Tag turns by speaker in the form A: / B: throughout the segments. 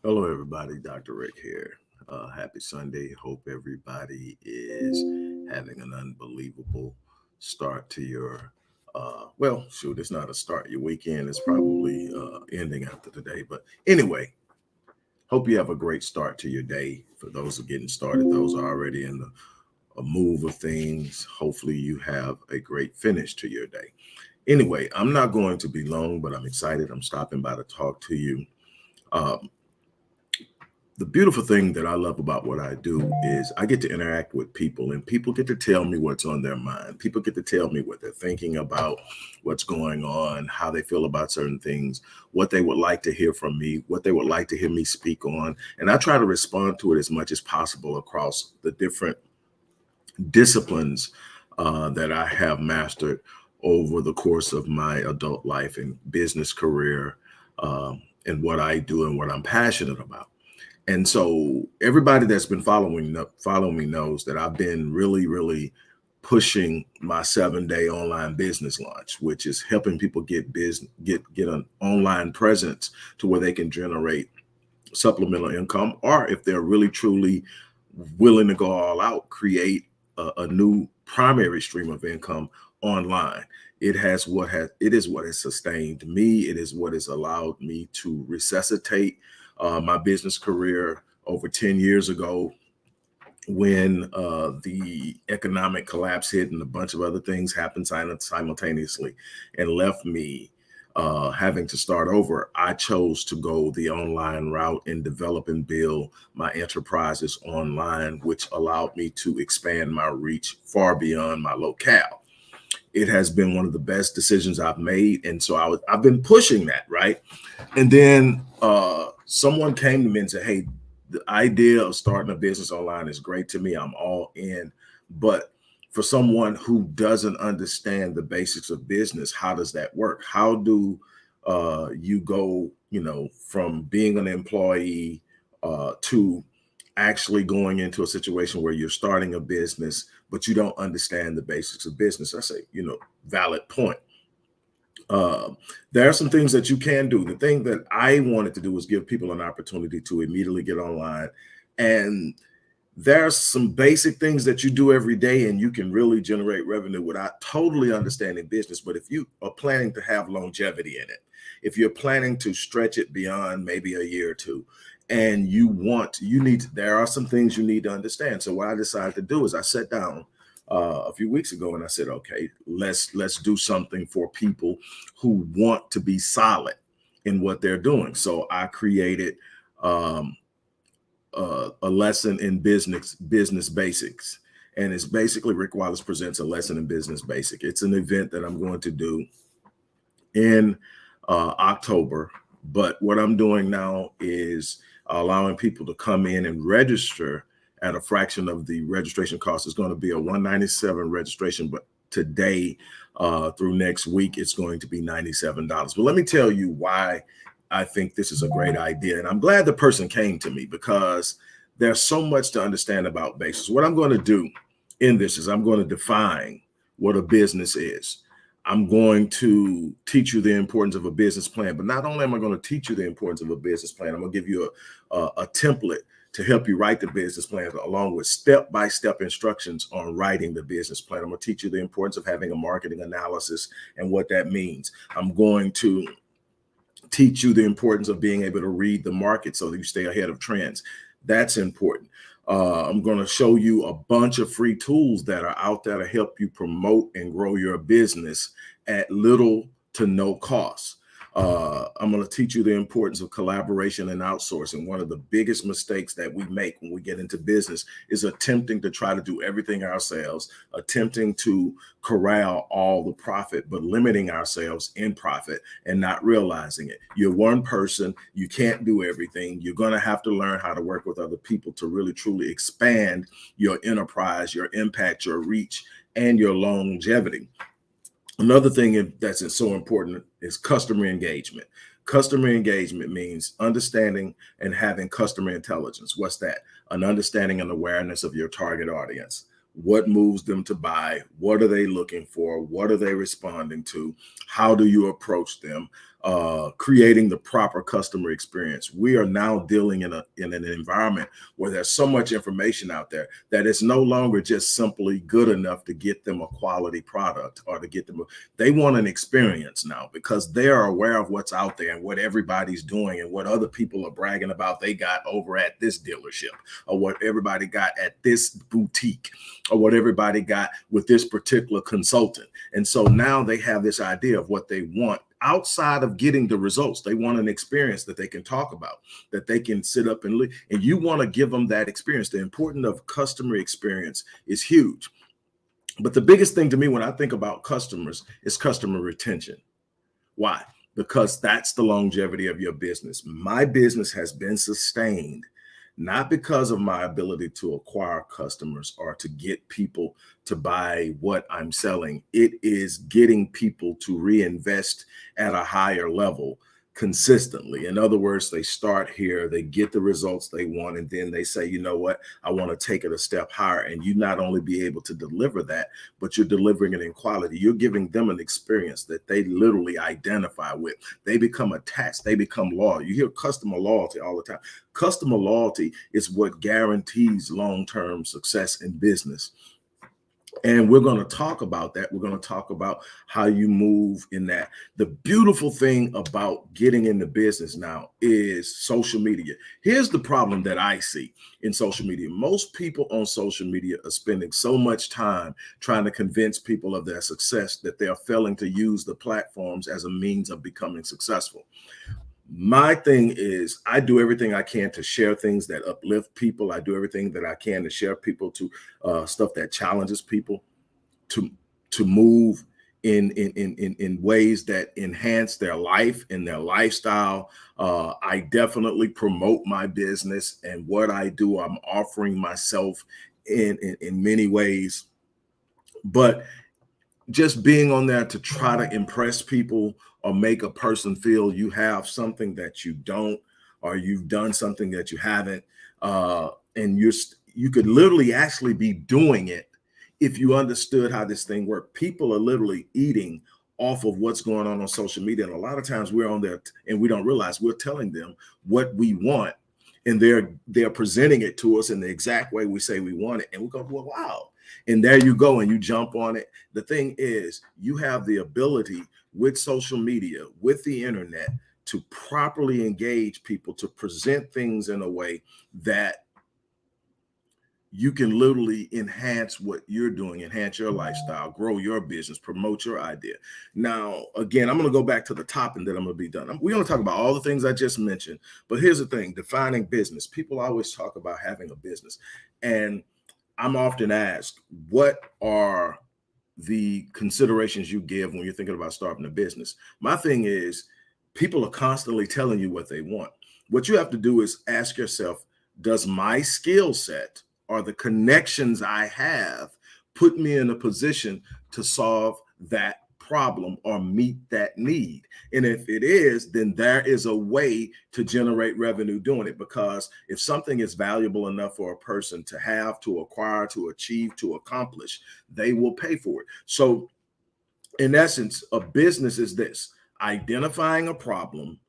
A: Hello, everybody. Dr. Rick here. Happy Sunday. Hope everybody is having an unbelievable start to your, shoot, it's not a start. Your weekend is probably ending after today. But anyway, hope you have a great start to your day. For those who are getting started, those are already in the a move of things. Hopefully, you have a great finish to your day. Anyway, I'm not going to be long, but I'm excited. I'm stopping by to talk to you. Um, the beautiful thing that I love about what I do is I get to interact with people and people get to tell me what's on their mind. People get to tell me what they're thinking about, what's going on, how they feel about certain things, what they would like to hear from me, what they would like to hear me speak on. And I try to respond to it as much as possible across the different disciplines that I have mastered over the course of my adult life and business career, and what I do and what I'm passionate about. And so everybody that's been following me knows that I've been really pushing my 7-day online business launch, which is helping people get an online presence to where they can generate supplemental income, or if they're really truly willing to go all out, create a new primary stream of income online. It is what has sustained me. It is what has allowed me to resuscitate my business career over 10 years ago when the economic collapse hit and a bunch of other things happened simultaneously and left me having to start over. I chose to go the online route and develop and build my enterprises online, which allowed me to expand my reach far beyond my locale. It has been one of the best decisions I've made. And so I've been pushing that, right? And then someone came to me and said, hey, the idea of starting a business online is great to me. I'm all in. But for someone who doesn't understand the basics of business, how does that work? How do you go, from being an employee to actually going into a situation where you're starting a business, but you don't understand the basics of business? I say, valid point. uh, there are some things that you can do. The thing that I wanted to do was give people an opportunity to immediately get online. And there's some basic things that you do every day, and you can really generate revenue without totally understanding business. But if you are planning to have longevity in it, if you're planning to stretch it beyond maybe a year or two, and there are some things you need to understand. So what I decided to do is I sat down a few weeks ago and I said, okay, let's do something for people who want to be solid in what they're doing. So I created um, a lesson in business basics, and it's basically Rick Wallace presents a lesson in business basic. It's an event that I'm going to do in October. But what I'm doing now is allowing people to come in and register at a fraction of the registration cost. It's going to be a $197 registration, but today through next week, it's going to be $97. But let me tell you why I think this is a great idea. And I'm glad the person came to me, because there's so much to understand about basics. What I'm going to do in this is I'm going to define what a business is. I'm going to teach you the importance of a business plan. But not only am I going to teach you the importance of a business plan, I'm going to give you a template to help you write the business plan, along with step-by-step instructions on writing the business plan. I'm going to teach you the importance of having a marketing analysis and what that means. I'm going to teach you the importance of being able to read the market so that you stay ahead of trends. That's important. I'm going to show you a bunch of free tools that are out there to help you promote and grow your business at little to no cost. I'm going to teach you the importance of collaboration and outsourcing. One of the biggest mistakes that we make when we get into business is attempting to try to do everything ourselves, attempting to corral all the profit, but limiting ourselves in profit and not realizing it. You're one person. You can't do everything. You're going to have to learn how to work with other people to really, truly expand your enterprise, your impact, your reach, and your longevity. Another thing that's so important is customer engagement. Customer engagement means understanding and having customer intelligence. What's that? An understanding and awareness of your target audience. What moves them to buy? What are they looking for? What are they responding to? How do you approach them? creating the proper customer experience. We are now dealing in an environment where there's so much information out there that it's no longer just simply good enough to get them a quality product or to get them. They want an experience now because they are aware of what's out there and what everybody's doing and what other people are bragging about they got over at this dealership, or what everybody got at this boutique, or what everybody got with this particular consultant. And so now they have this idea of what they want outside of getting the results. They want an experience that they can talk about, that they can sit up and live. And you want to give them that experience. The importance of customer experience is huge. But the biggest thing to me when I think about customers is customer retention. Why? Because that's the longevity of your business. My business has been sustained not because of my ability to acquire customers or to get people to buy what I'm selling. It is getting people to reinvest at a higher level consistently. In other words, they start here, they get the results they want, and then they say, you know what, I want to take it a step higher. And you not only be able to deliver that, but you're delivering it in quality. You're giving them an experience that they literally identify with. They become attached, they become loyal. You hear customer loyalty all the time. Customer loyalty is what guarantees long-term success in business. And we're going to talk about that. We're going to talk about how you move in that. The beautiful thing about getting into business now is social media. Here's the problem that I see in social media. Most people on social media are spending so much time trying to convince people of their success that they are failing to use the platforms as a means of becoming successful. My thing is I do everything I can to share things that uplift people. I do everything that I can to share people to stuff that challenges people to move in ways that enhance their life and their lifestyle. I definitely promote my business and what I do. I'm offering myself in many ways, but just being on there to try to impress people or make a person feel you have something that you don't, or you've done something that you haven't, and you could literally actually be doing it if you understood how this thing worked. People are literally eating off of what's going on social media, and a lot of times we're on there and we don't realize we're telling them what we want, and they're presenting it to us in the exact way we say we want it, and we go, well, wow. And there you go, and you jump on it. The thing is, you have the ability with social media, with the internet, to properly engage people, to present things in a way that you can literally enhance what you're doing, enhance your lifestyle, grow your business, promote your idea. Now, again, I'm going to go back to the top and then I'm going to be done. We're going to talk about all the things I just mentioned, but here's the thing, defining business. People always talk about having a business, and I'm often asked, what are the considerations you give when you're thinking about starting a business? My thing is, people are constantly telling you what they want. What you have to do is ask yourself, does my skill set or the connections I have put me in a position to solve that problem or meet that need? And if it is, then there is a way to generate revenue doing it, because if something is valuable enough for a person to have, to acquire, to achieve, to accomplish, they will pay for it. So in essence, a business is this: identifying a problem,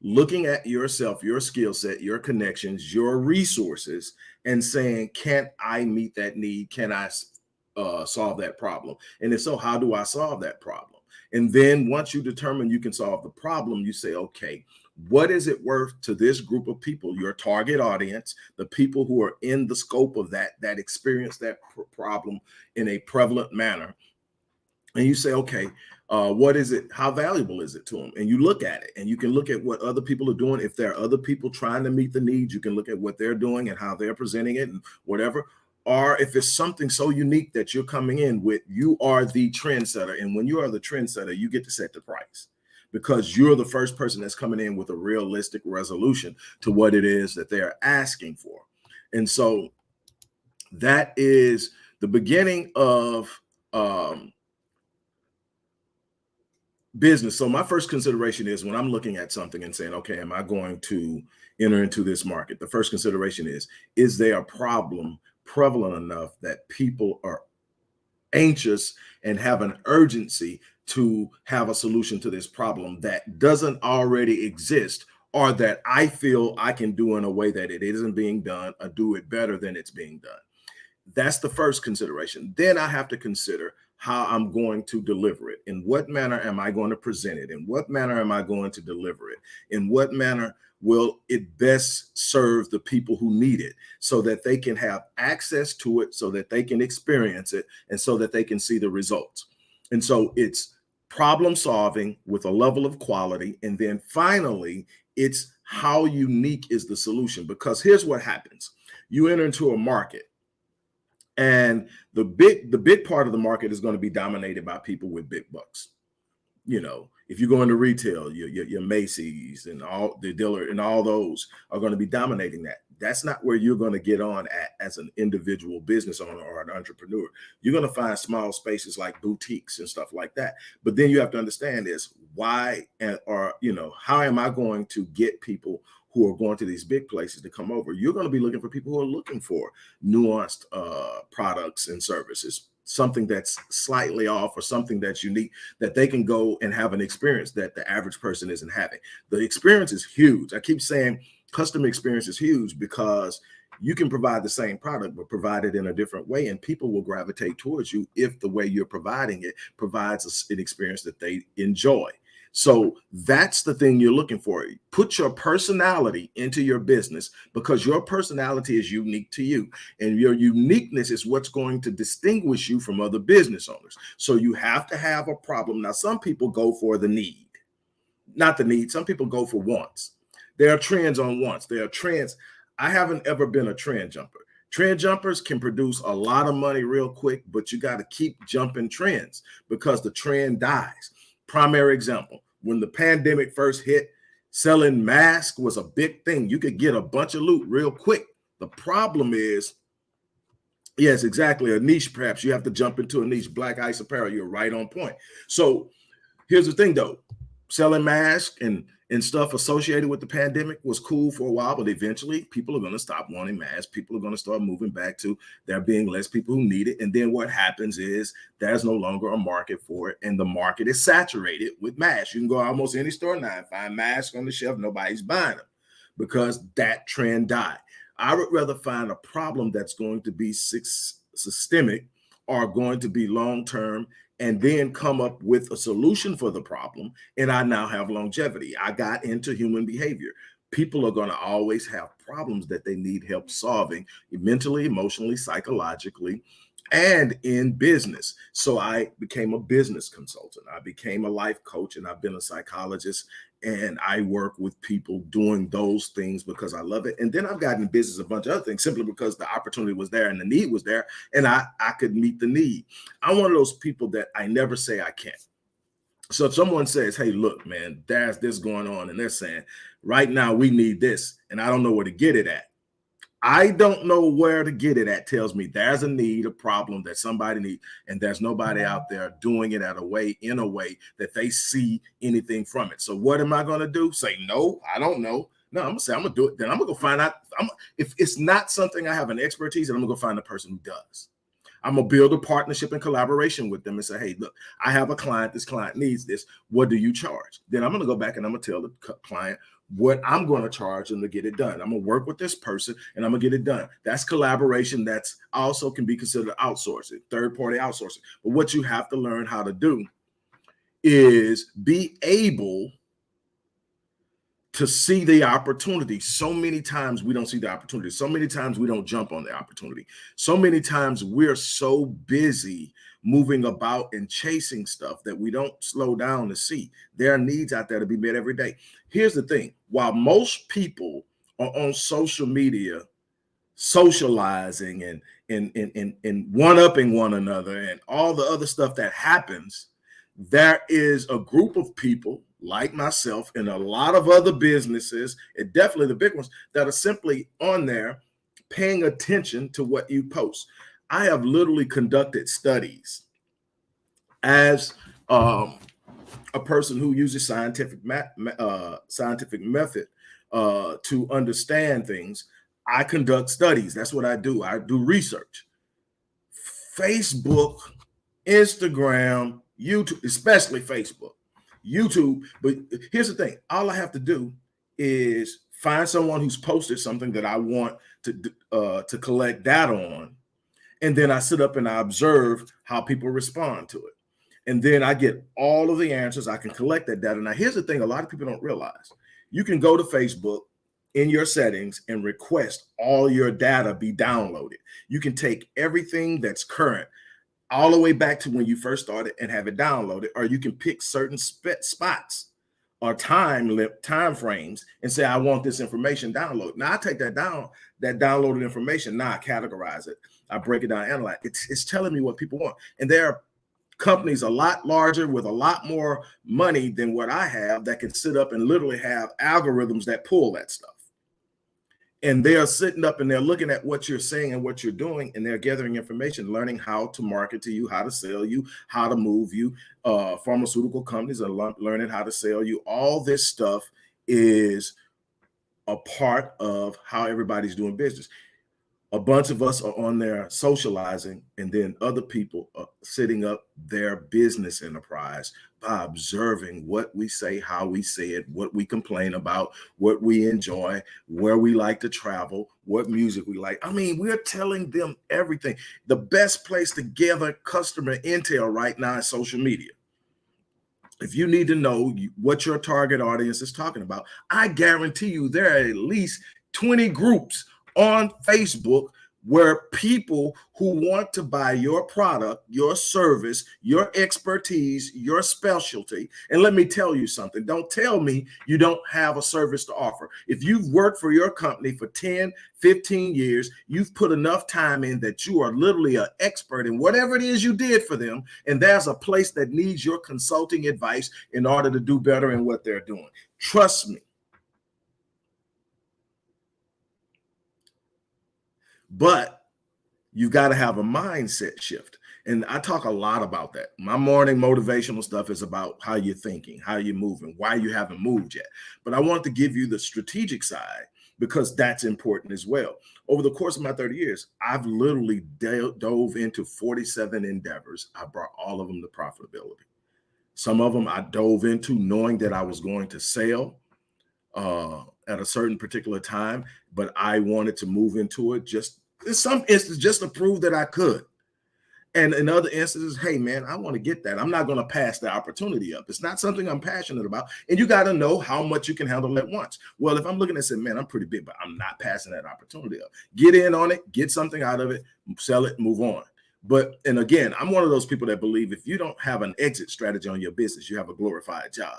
A: looking at yourself, your skill set, your connections, your resources, and saying, can I meet that need? Can I solve that problem? And if so, how do I solve that problem? And then once you determine you can solve the problem, you say, okay, what is it worth to this group of people, your target audience, the people who are in the scope of that experience that problem in a prevalent manner? And you say, okay, what is it? How valuable is it to them? And you look at it, and you can look at what other people are doing. If there are other people trying to meet the needs, you can look at what they're doing and how they're presenting it and whatever. Or if it's something so unique that you're coming in with, you are the trendsetter. And when you are the trendsetter, you get to set the price, because you're the first person that's coming in with a realistic resolution to what it is that they're asking for. And so that is the beginning of business. So my first consideration is, when I'm looking at something and saying, okay, am I going to enter into this market? The first consideration is there a problem prevalent enough that people are anxious and have an urgency to have a solution to this problem that doesn't already exist, or that I feel I can do in a way that it isn't being done, or do it better than it's being done. That's the first consideration. Then I have to consider how I'm going to deliver it. In what manner am I going to present it? In what manner am I going to deliver it? In what manner will it best serve the people who need it, so that they can have access to it, so that they can experience it, and so that they can see the results? And so it's problem solving with a level of quality. And then finally, it's how unique is the solution? Because here's what happens. You enter into a market, and the big part of the market is going to be dominated by people with big bucks. You know, if you go into retail, your Macy's and all the dealer and all those are going to be dominating that. That's not where you're going to get on at as an individual business owner or an entrepreneur. You're going to find small spaces like boutiques and stuff like that. But then you have to understand is why, or, you know, how am I going to get people who are going to these big places to come over? You're going to be looking for people who are looking for nuanced products and services, something that's slightly off or something that's unique, that they can go and have an experience that the average person isn't having. The experience is huge. I keep saying customer experience is huge, because you can provide the same product, but provide it in a different way, and people will gravitate towards you if the way you're providing it provides an experience that they enjoy. So that's the thing you're looking for. Put your personality into your business, because your personality is unique to you, and your uniqueness is what's going to distinguish you from other business owners. So you have to have a problem. Now, some people go for the need, not the need. Some people go for wants. There are trends on wants. There are trends. I haven't ever been a trend jumper. Trend jumpers can produce a lot of money real quick, but you got to keep jumping trends, because the trend dies. Primary example, when the pandemic first hit, selling masks was a big thing. You could get a bunch of loot real quick. The problem is, yes, exactly, a niche. Perhaps you have to jump into a niche. Black ice apparel, you're right on point. So here's the thing though, selling masks and stuff associated with the pandemic was cool for a while, but eventually people are going to stop wanting masks. People are going to start moving back to there being less people who need it. And then what happens is there's no longer a market for it, and the market is saturated with masks. You can go almost any store now and find masks on the shelf. Nobody's buying them because that trend died. I would rather find a problem that's going to be systemic or going to be long-term, and then come up with a solution for the problem. And I now have longevity. I got into human behavior. People are going to always have problems that they need help solving, mentally, emotionally, psychologically, and in business. So I became a business consultant. I became a life coach, and I've been a psychologist, and I work with people doing those things because I love it. And then I've gotten in business a bunch of other things simply because the opportunity was there and the need was there, and I could meet the need. I'm one of those people that I never say I can't. So if someone says, hey, look, man, there's this going on, and they're saying, right now we need this, and I don't know where to get it at. I don't know where to get it at tells me there's a need, a problem that somebody needs, and there's nobody out there doing it in a way that they see anything from it. So what am I going to do? Say, no, I don't know. No, I'm going to say, I'm going to do it. Then I'm going to go find out. If it's not something I have an expertise, then I'm going to go find the person who does. I'm going to build a partnership and collaboration with them and say, hey, look, I have a client. This client needs this. What do you charge? Then I'm going to go back and I'm going to tell the client what I'm going to charge them to get it done. I'm going to work with this person and I'm going to get it done. That's collaboration. That's also can be considered outsourcing, third-party outsourcing. But what you have to learn how to do is be able to see the opportunity. So many times we don't see the opportunity. So many times we don't jump on the opportunity. So many times we're so busy moving about and chasing stuff that we don't slow down to see there are needs out there to be met every day. Here's the thing. While most people are on social media socializing and one-upping one another and all the other stuff that happens, there is a group of people like myself and a lot of other businesses, and definitely the big ones, that are simply on there paying attention to what you post. I have literally conducted studies as a person who uses scientific method to understand things. I conduct studies. That's what I do. I do research. Facebook Instagram, YouTube, especially Facebook, YouTube. But here's the thing. All I have to do is find someone who's posted something that I want to collect data on. And then I sit up and I observe how people respond to it. And then I get all of the answers. I can collect that data. Now, here's the thing. A lot of people don't realize. You can go to Facebook in your settings and request all your data be downloaded. You can take everything that's current all the way back to when you first started and have it downloaded, or you can pick certain spots or time frames and say, I want this information downloaded. Now I take that downloaded information. Now I categorize it. I break it down, analyze it. It's telling me what people want. And there are companies a lot larger with a lot more money than what I have that can sit up and literally have algorithms that pull that stuff. And they are sitting up and they're looking at what you're saying and what you're doing, and they're gathering information, learning how to market to you, how to sell you, how to move you. Pharmaceutical companies are learning how to sell you. All this stuff is a part of how everybody's doing business. A bunch of us are on there socializing, and then other people are setting up their business enterprise by observing what we say, how we say it, what we complain about, what we enjoy, where we like to travel, what music we like. I mean, we're telling them everything. The best place to gather customer intel right now is social media. If you need to know what your target audience is talking about, I guarantee you there are at least 20 groups on Facebook where people who want to buy your product, your service, your expertise, your specialty. And let me tell you something. Don't tell me you don't have a service to offer. If you've worked for your company for 10, 15 years, you've put enough time in that you are literally an expert in whatever it is you did for them. And there's a place that needs your consulting advice in order to do better in what they're doing. Trust me. But you've got to have a mindset shift. And I talk a lot about that. My morning motivational stuff is about how you're thinking, how you're moving, why you haven't moved yet. But I want to give you the strategic side because that's important as well. Over the course of my 30 years, I've literally dove into 47 endeavors. I brought all of them to profitability. Some of them I dove into knowing that I was going to sell at a certain particular time, but I wanted to move into it just in some instances just to prove that I could. And in other instances, hey man, I want to get that. I'm not going to pass the opportunity up. It's not something I'm passionate about. And you got to know how much you can handle at once. Well, if I'm looking and saying, man, I'm pretty big, but I'm not passing that opportunity up. Get in on it, get something out of it, sell it, move on. But, and again, I'm one of those people that believe if you don't have an exit strategy on your business, you have a glorified job.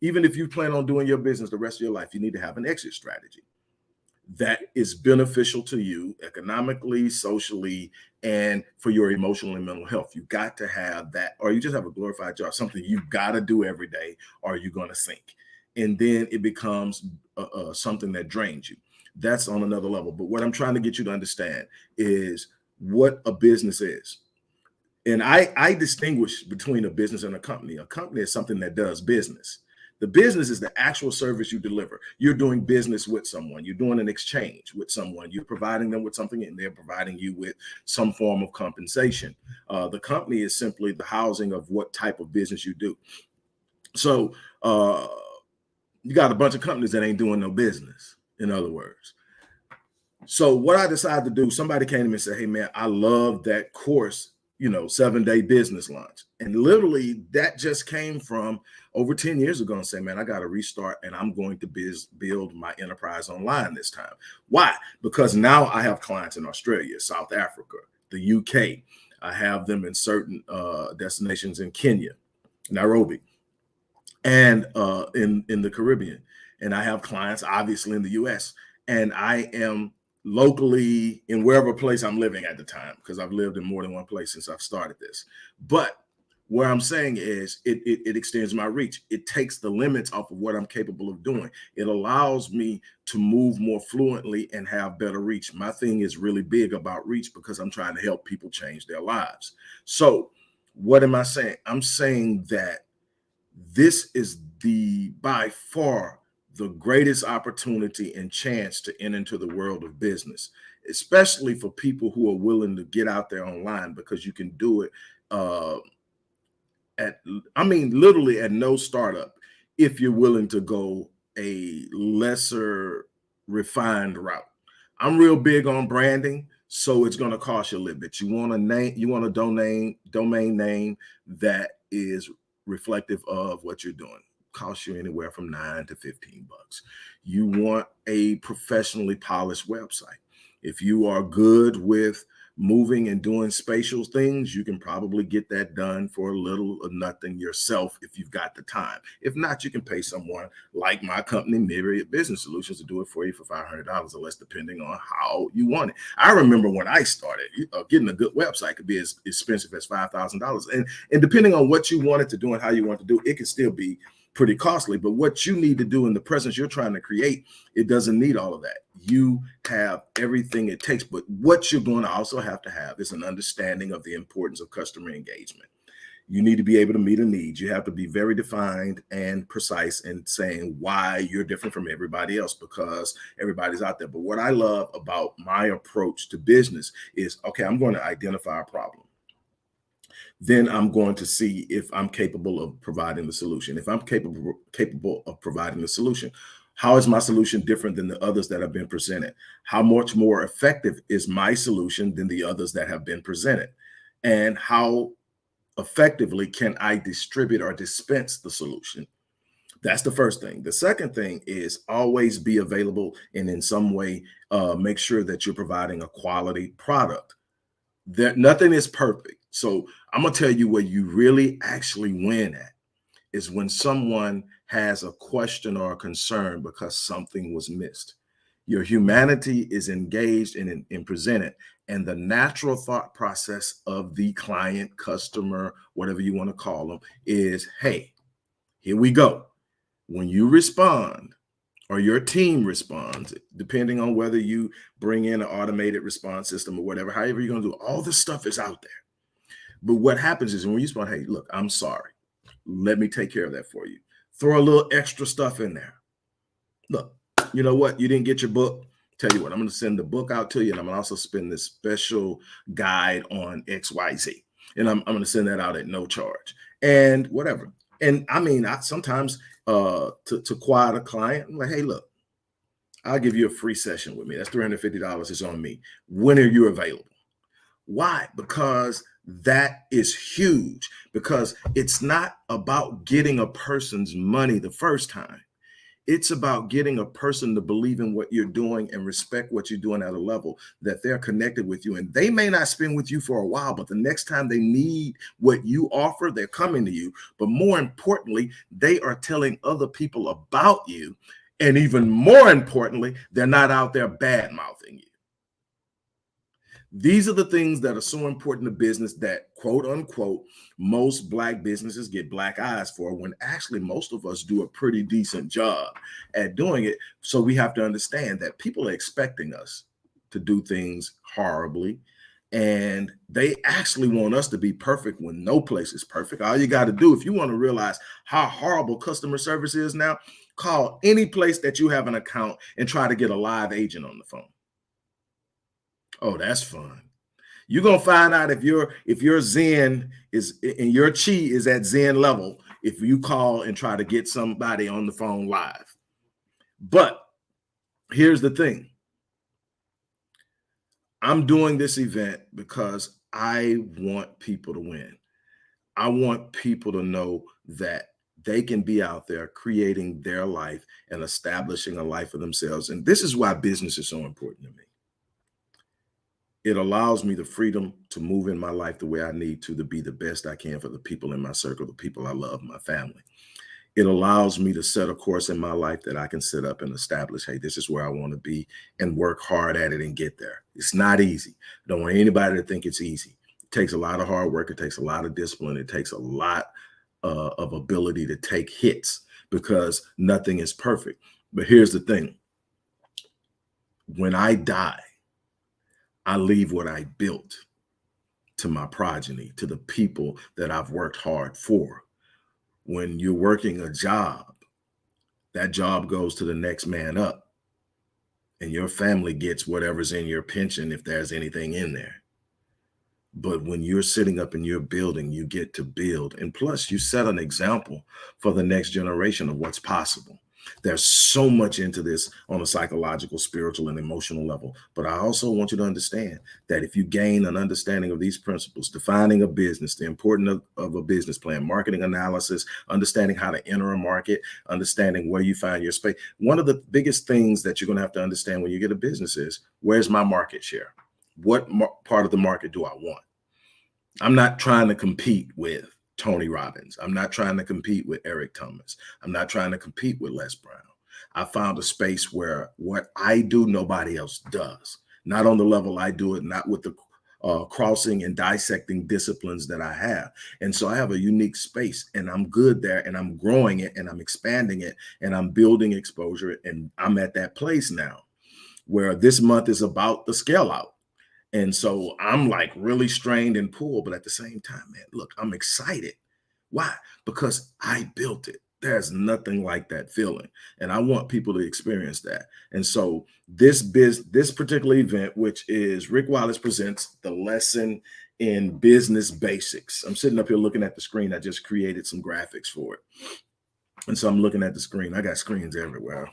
A: Even if you plan on doing your business the rest of your life, you need to have an exit strategy that is beneficial to you economically, socially, and for your emotional and mental health. You got to have that, or you just have a glorified job, something you got to do every day, or you're going to sink. And then it becomes something that drains you. That's on another level. But what I'm trying to get you to understand is what a business is. And I distinguish between a business and a company. A company is something that does business. The business is the actual service you deliver. You're doing business with someone. You're doing an exchange with someone. You're providing them with something, and they're providing you with some form of compensation. The company is simply the housing of what type of business you do. So you got a bunch of companies that ain't doing no business, in other words. So what I decided to do, somebody came to me and said, hey, man, I love that course, 7-day business lunch. And literally that just came from over 10 years ago and say, man, I got to restart and I'm going to build my enterprise online this time. Why? Because now I have clients in Australia, South Africa, the UK. I have them in certain destinations in Kenya, Nairobi, and in the Caribbean. And I have clients obviously in the US. And I am locally in wherever place I'm living at the time, because I've lived in more than one place since I've started this. But where I'm saying is it extends my reach. It takes the limits off of what I'm capable of doing. It allows me to move more fluently and have better reach. My thing is really big about reach because I'm trying to help people change their lives. So what am I saying? I'm saying that this is by far the greatest opportunity and chance to enter into the world of business, especially for people who are willing to get out there online, because you can do it uh, literally at no startup, if you're willing to go a lesser refined route. I'm real big on branding, so it's going to cost you a little bit. You want a name, you want a domain name that is reflective of what you're doing. Costs you anywhere from $9 to $15. You want a professionally polished website. If you are good with moving and doing spatial things, you can probably get that done for a little or nothing yourself if you've got the time. If not, you can pay someone like my company, Myriad Business Solutions, to do it for you for $500 or less, depending on how you want it. I remember when I started, getting a good website could be as expensive as $5,000. And depending on what you wanted to do and how you want to do, it can still be pretty costly. But what you need to do in the presence you're trying to create, it doesn't need all of that. You have everything it takes. But what you're going to also have to have is an understanding of the importance of customer engagement. You need to be able to meet a need. You have to be very defined and precise in saying why you're different from everybody else, because everybody's out there. But what I love about my approach to business is, okay, I'm going to identify a problem. Then I'm going to see if I'm capable of providing the solution. If I'm capable of providing the solution, how is my solution different than the others that have been presented? How much more effective is my solution than the others that have been presented? And how effectively can I distribute or dispense the solution? That's the first thing. The second thing is always be available and in some way make sure that you're providing a quality product. That nothing is perfect. So I'm gonna tell you where you really actually win at is when someone has a question or a concern because something was missed. Your humanity is engaged and presented, and the natural thought process of the client, customer, whatever you want to call them, is, hey, here we go. When you respond, or your team responds, depending on whether you bring in an automated response system or whatever, however you're going to do, all this stuff is out there. But what happens is when you respond, hey, look, I'm sorry. Let me take care of that for you. Throw a little extra stuff in there. Look, you know what? You didn't get your book. Tell you what, I'm going to send the book out to you, and I'm going to also spend this special guide on XYZ. And I'm going to send that out at no charge and whatever. And I mean, sometimes to quiet a client, I'm like, hey, look, I'll give you a free session with me. That's $350. It's on me. When are you available? Why? Because that is huge. Because it's not about getting a person's money the first time. It's about getting a person to believe in what you're doing and respect what you're doing at a level that they're connected with you. And they may not spend with you for a while, but the next time they need what you offer, they're coming to you. But more importantly, they are telling other people about you. And even more importantly, they're not out there bad mouthing you. These are the things that are so important to business that, quote unquote, most Black businesses get black eyes for, when actually most of us do a pretty decent job at doing it. So we have to understand that people are expecting us to do things horribly, and they actually want us to be perfect when no place is perfect. All you got to do, if you want to realize how horrible customer service is now, call any place that you have an account and try to get a live agent on the phone. Oh, that's fun. You're gonna find out if your Zen is and your chi is at Zen level if you call and try to get somebody on the phone live. But here's the thing. I'm doing this event because I want people to win. I want people to know that they can be out there creating their life and establishing a life for themselves. And this is why business is so important to me. It allows me the freedom to move in my life the way I need to be the best I can for the people in my circle, the people I love, my family. It allows me to set a course in my life that I can set up and establish, hey, this is where I want to be, and work hard at it and get there. It's not easy. I don't want anybody to think it's easy. It takes a lot of hard work. It takes a lot of discipline. It takes a lot of ability to take hits, because nothing is perfect. But here's the thing. When I die, I leave what I built to my progeny, to the people that I've worked hard for. When you're working a job, that job goes to the next man up, and your family gets whatever's in your pension, if there's anything in there. But when you're sitting up and you're building, you get to build. And plus, you set an example for the next generation of what's possible. There's so much into this on a psychological, spiritual, and emotional level. But I also want you to understand that if you gain an understanding of these principles, defining a business, the importance of a business plan, marketing analysis, understanding how to enter a market, understanding where you find your space. One of the biggest things that you're going to have to understand when you get a business is, where's my market share? What part of the market do I want? I'm not trying to compete with Tony Robbins. I'm not trying to compete with Eric Thomas. I'm not trying to compete with Les Brown. I found a space where what I do, nobody else does. Not on the level I do it, not with the crossing and dissecting disciplines that I have. And so I have a unique space, and I'm good there, and I'm growing it, and I'm expanding it, and I'm building exposure. And I'm at that place now where this month is about the scale out. And so I'm like really strained and pulled, but at the same time, man, look, I'm excited. Why? Because I built it. There's nothing like that feeling. And I want people to experience that. And so this particular event, which is Rick Wallace presents the lesson in business basics. I'm sitting up here looking at the screen. I just created some graphics for it. And so I'm looking at the screen. I got screens everywhere.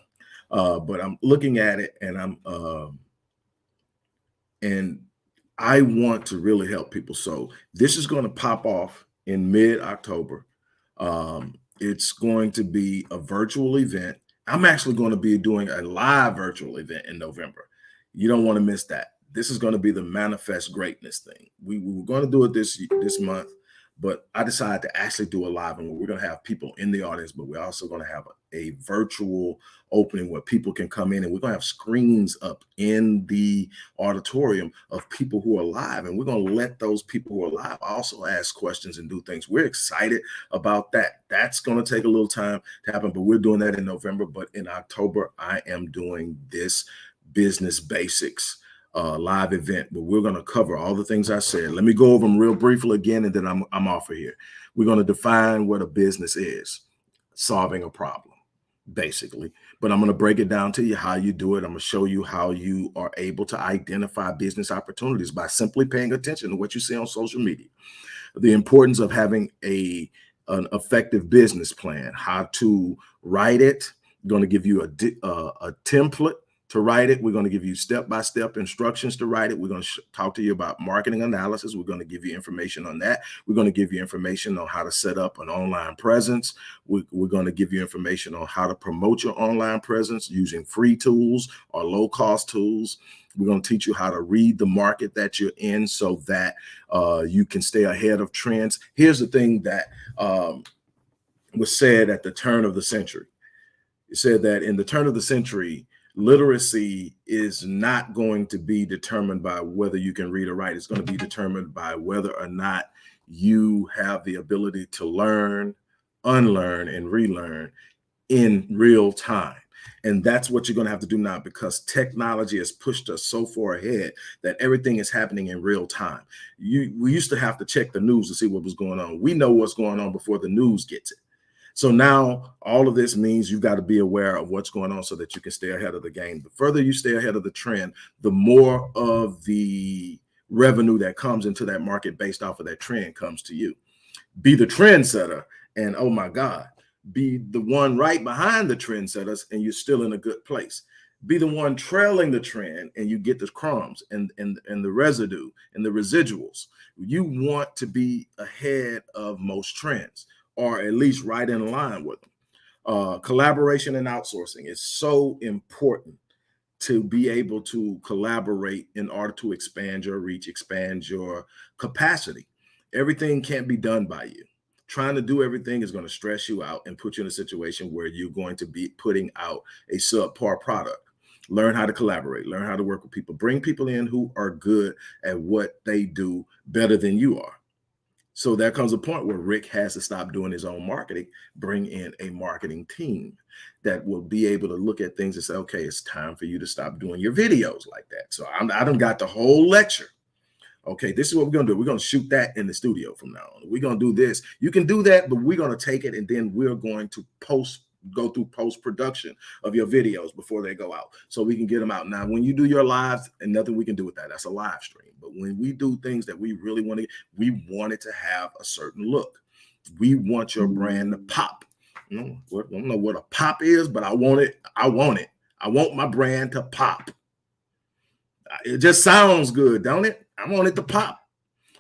A: But I'm looking at it, and and I want to really help people. So this is going to pop off in mid-October. It's going to be a virtual event. I'm actually going to be doing a live virtual event in November. You don't want to miss that. This is going to be the Manifest Greatness thing. We were going to do it this month, but I decided to actually do a live one where we're going to have people in the audience, but we're also going to have a virtual opening where people can come in, and we're going to have screens up in the auditorium of people who are live, and we're going to let those people who are live also ask questions and do things. We're excited about that. That's going to take a little time to happen, but we're doing that in November. But in October, I am doing this business basics live event, but we're going to cover all the things I said. Let me go over them real briefly again, and then I'm off of here. We're going to define what a business is: solving a problem, basically. But I'm going to break it down to you how you do it. I'm going to show you how you are able to identify business opportunities by simply paying attention to what you see on social media. The importance of having an effective business plan, how to write it. I'm going to give you a template to write it. We're going to give you step-by-step instructions to write it. We're going to talk to you about marketing analysis. We're going to give you information on that. We're going to give you information on how to set up an online presence. We're going to give you information on how to promote your online presence using free tools or low-cost tools. We're going to teach you how to read the market that you're in so that you can stay ahead of trends. Here's the thing that was said at the turn of the century. It said that in the turn of the century, literacy is not going to be determined by whether you can read or write. It's going to be determined by whether or not you have the ability to learn, unlearn, and relearn in real time. And that's what you're going to have to do now, because technology has pushed us so far ahead that everything is happening in real time. We used to have to check the news to see what was going on. We know what's going on before the news gets it. So now all of this means you've got to be aware of what's going on so that you can stay ahead of the game. The further you stay ahead of the trend, the more of the revenue that comes into that market based off of that trend comes to you. Be the trendsetter, and oh my God, be the one right behind the trendsetters, and you're still in a good place. Be the one trailing the trend, and you get the crumbs and the residue and the residuals. You want to be ahead of most trends, or at least right in line with them. Collaboration and outsourcing is so important to be able to collaborate in order to expand your reach, expand your capacity. Everything can't be done by you. Trying to do everything is going to stress you out and put you in a situation where you're going to be putting out a subpar product. Learn how to collaborate, learn how to work with people, bring people in who are good at what they do better than you are. So there comes a point where Rick has to stop doing his own marketing, bring in a marketing team that will be able to look at things and say, okay, it's time for you to stop doing your videos like that. So I done got the whole lecture. Okay, this is what we're going to do. We're going to shoot that in the studio from now on. We're going to do this. You can do that, but we're going to take it, and then we're going to post go through post-production of your videos before they go out so we can get them out. Now, when you do your lives, and nothing we can do with that, that's a live stream. But when we do things that we really want to, we want it to have a certain look. We want your brand to pop. I don't know what a pop is, but I want it. I want it. I want my brand to pop. It just sounds good, don't it? I want it to pop.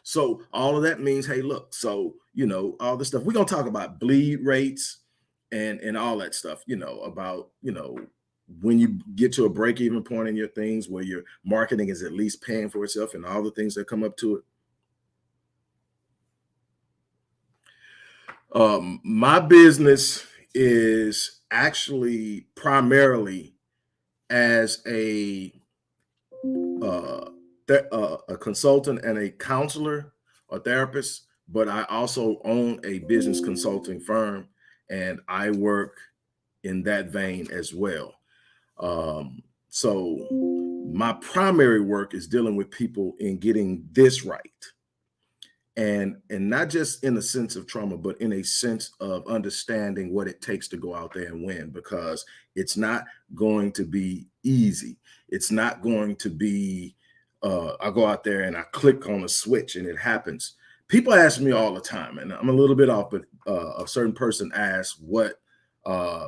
A: So all of that means, hey, look, so, all this stuff, we're going to talk about bleed rates and all that stuff, about, when you get to a break-even point in your things where your marketing is at least paying for itself and all the things that come up to it. My business is actually primarily as a consultant and a counselor or therapist, but I also own a business consulting firm, and I work in that vein as well. So my primary work is dealing with people in getting this right. And not just in a sense of trauma, but in a sense of understanding what it takes to go out there and win, because it's not going to be easy. It's not going to be, I go out there and I click on a switch and it happens. People ask me all the time, and I'm a little bit off, but a certain person asked what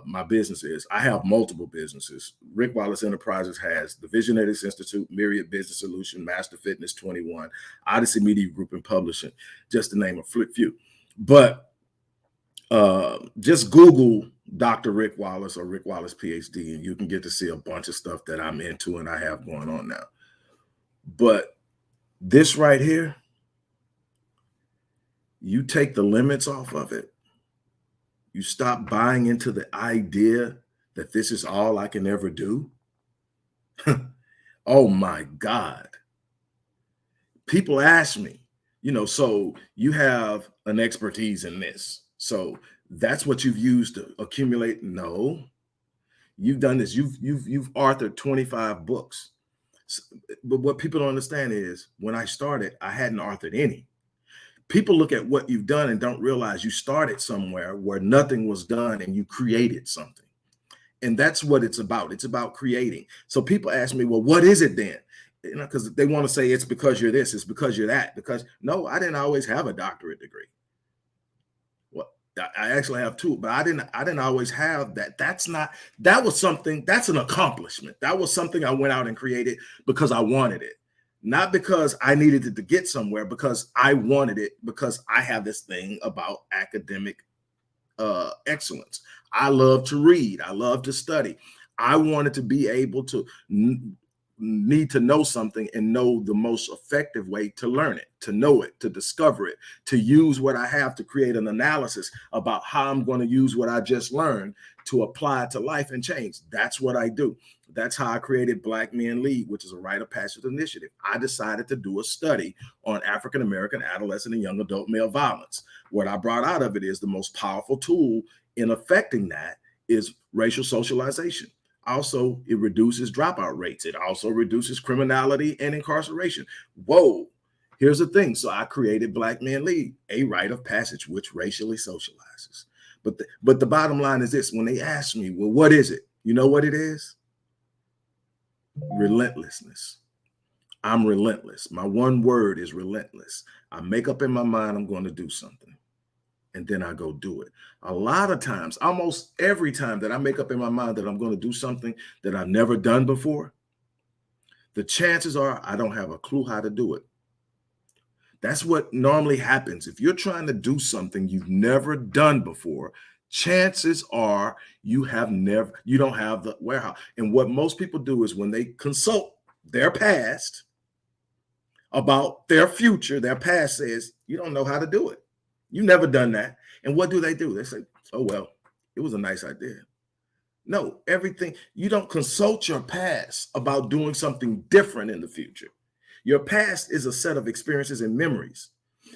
A: my business is. I have multiple businesses. Rick Wallace Enterprises has the Visionatics Institute, Myriad Business Solution, Master Fitness 21, Odyssey Media Group and Publishing, just to name a few. But just Google Dr. Rick Wallace or Rick Wallace, ph.d, and you can get to see a bunch of stuff that I'm into and I have going on now. But this right here, you take the limits off of it. You stop buying into the idea that this is all I can ever do. Oh my God. People ask me, so you have an expertise in this. So that's what you've used to accumulate. No, you've done this. You've authored 25 books. But what people don't understand is when I started, I hadn't authored any. People look at what you've done and don't realize you started somewhere where nothing was done and you created something. And that's what it's about. It's about creating. So people ask me, well, what is it then? Because they want to say it's because you're this, it's because you're that. Because no, I didn't always have a doctorate degree. Well, I actually have two, but I didn't always have that. That was something, that's an accomplishment. That was something I went out and created because I wanted it. Not because I needed it to get somewhere, because I wanted it, because I have this thing about academic excellence. I love to read. I love to study. I wanted to be able to need to know something and know the most effective way to learn it, to know it, to discover it, to use what I have to create an analysis about how I'm going to use what I just learned to apply it to life and change. That's what I do. That's how I created Black Men Lead, which is a rite of passage initiative. I decided to do a study on African-American adolescent and young adult male violence. What I brought out of it is the most powerful tool in affecting that is racial socialization. Also, it reduces dropout rates. It also reduces criminality and incarceration. Whoa, here's the thing. So I created Black Men Lead, a rite of passage which racially socializes. But the bottom line is this: when they ask me, well, what is it? You know what it is? Relentlessness. I'm relentless. My one word is relentless. I make up in my mind I'm going to do something, and then I go do it. A lot of times, almost every time that I make up in my mind that I'm going to do something that I've never done before, the chances are I don't have a clue how to do it. That's what normally happens. If you're trying to do something you've never done before, chances are you don't have the warehouse. And what most people do is when they consult their past about their future, their past says, you don't know how to do it. You've never done that. And what do? They say, oh, well, it was a nice idea. No, everything, you don't consult your past about doing something different in the future. Your past is a set of experiences and memories.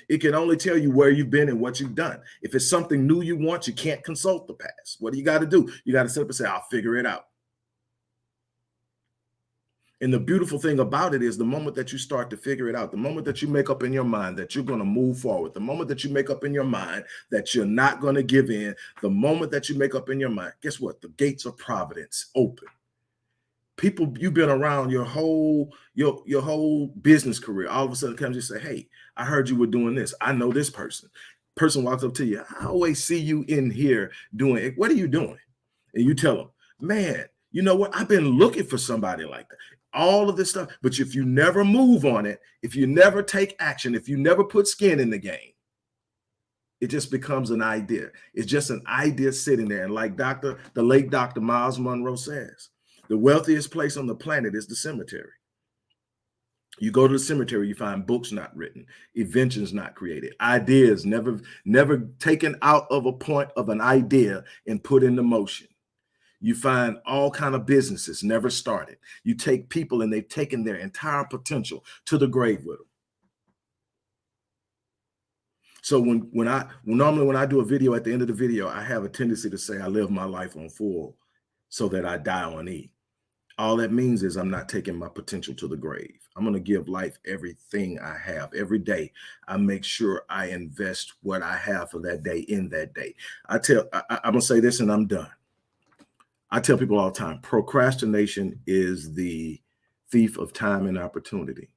A: It can only tell you where you've been and what you've done. If it's something new you want, you can't consult the past. What do you got to do? You got to sit up and say, I'll figure it out. And the beautiful thing about it is the moment that you start to figure it out, the moment that you make up in your mind that you're going to move forward, the moment that you make up in your mind that you're not going to give in, the moment that you make up in your mind, guess what? The gates of providence open. People you've been around your whole business career, all of a sudden comes and say, hey, I heard you were doing this. I know this person. Person walks up to you. I always see you in here doing it. What are you doing? And you tell them, man, you know what? I've been looking for somebody like that. All of this stuff. But if you never move on it, if you never take action, if you never put skin in the game, it just becomes an idea. It's just an idea sitting there. And like the late Dr. Miles Monroe says, the wealthiest place on the planet is the cemetery. You go to the cemetery, you find books not written, inventions not created, ideas never taken out of a point of an idea and put into motion. You find all kind of businesses never started. You take people and they've taken their entire potential to the grave with them. So normally when I do a video, at the end of the video, I have a tendency to say I live my life on full so that I die on E. All that means is I'm not taking my potential to the grave. I'm going to give life everything I have. Every day, I make sure I invest what I have for that day in that day. I'm going to say this and I'm done. I tell people all the time, procrastination is the thief of time and opportunity.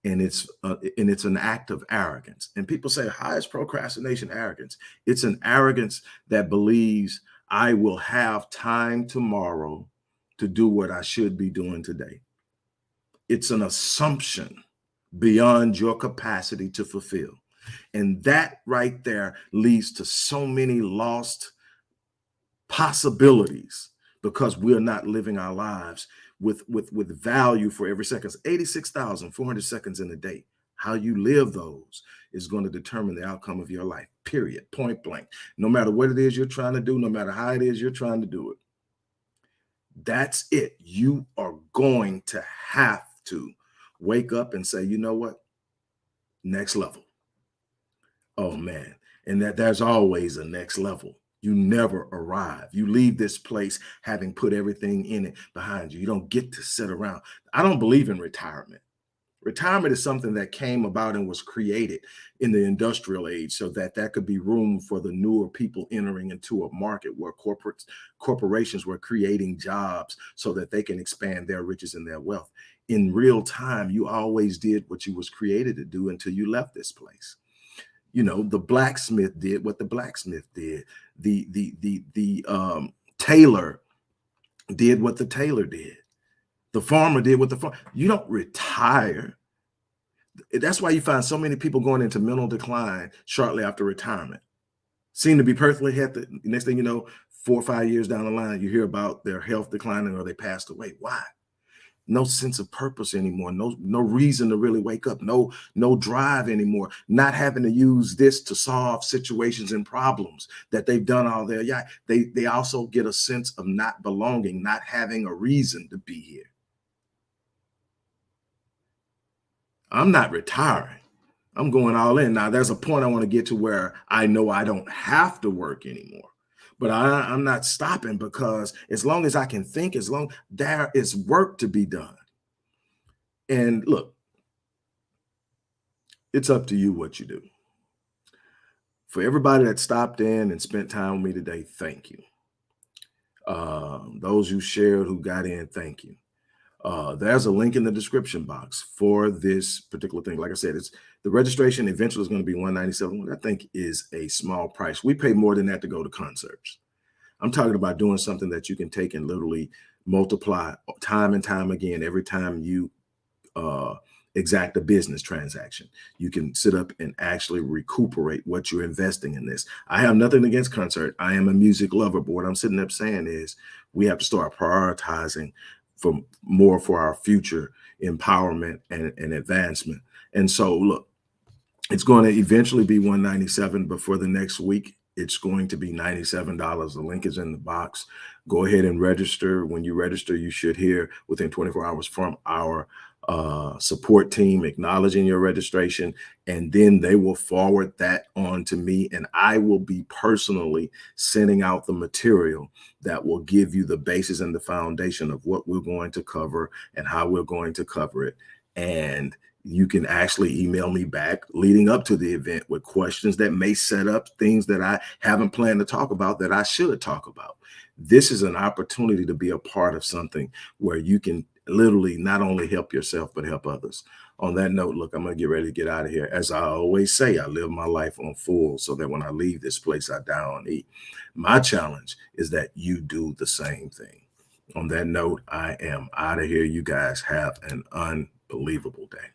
A: And it's an act of arrogance. And people say, how is procrastination arrogance? It's an arrogance that believes I will have time tomorrow to do what I should be doing today. It's an assumption beyond your capacity to fulfill. And that right there leads to so many lost possibilities because we're not living our lives with value for every second. 86,400 seconds in a day. How you live those is going to determine the outcome of your life, period, point blank. No matter what it is you're trying to do, no matter how it is you're trying to do it. That's it. You are going to have to wake up and say, you know what? Next level. Oh, man. And there's always a next level. You never arrive. You leave this place having put everything in it behind you. You don't get to sit around. I don't believe in retirement. Retirement is something that came about and was created in the industrial age so that could be room for the newer people entering into a market where corporations were creating jobs so that they can expand their riches and their wealth. In real time, you always did what you was created to do until you left this place. You know, the blacksmith did what the blacksmith did. The tailor did what the tailor did. The farmer did what the farmer. You don't retire. That's why you find so many people going into mental decline shortly after retirement. Seem to be perfectly healthy. Next thing you know, 4 or 5 years down the line, you hear about their health declining or they passed away. Why? No sense of purpose anymore. No reason to really wake up. No drive anymore. Not having to use this to solve situations and problems that they've done all their life. They also get a sense of not belonging, not having a reason to be here. I'm not retiring. I'm going all in. Now, there's a point I want to get to where I know I don't have to work anymore. But I'm not stopping because as long as I can think, as long there is work to be done. And look, it's up to you what you do. For everybody that stopped in and spent time with me today, thank you. Those who shared, who got in, thank you. There's a link in the description box for this particular thing. Like I said, it's the registration eventually is going to be $197, which I think is a small price. We pay more than that to go to concerts. I'm talking about doing something that you can take and literally multiply time and time again. Every time you exact a business transaction, you can sit up and actually recuperate what you're investing in this. I have nothing against concert. I am a music lover, but what I'm sitting up saying is we have to start prioritizing for our future empowerment and advancement. And so look, it's going to eventually be $197, but for the next week, it's going to be $97. The link is in the box. Go ahead and register. When you register, you should hear within 24 hours from our support team acknowledging your registration, and then they will forward that on to me, and I will be personally sending out the material that will give you the basis and the foundation of what we're going to cover and how we're going to cover it. And you can actually email me back leading up to the event with questions that may set up things that I haven't planned to talk about that I should talk about. This is an opportunity to be a part of something where you can literally not only help yourself, but help others. On that note, look, I'm going to get ready to get out of here. As I always say, I live my life on full so that when I leave this place, I down and eat. My challenge is that you do the same thing. On that note, I am out of here. You guys have an unbelievable day.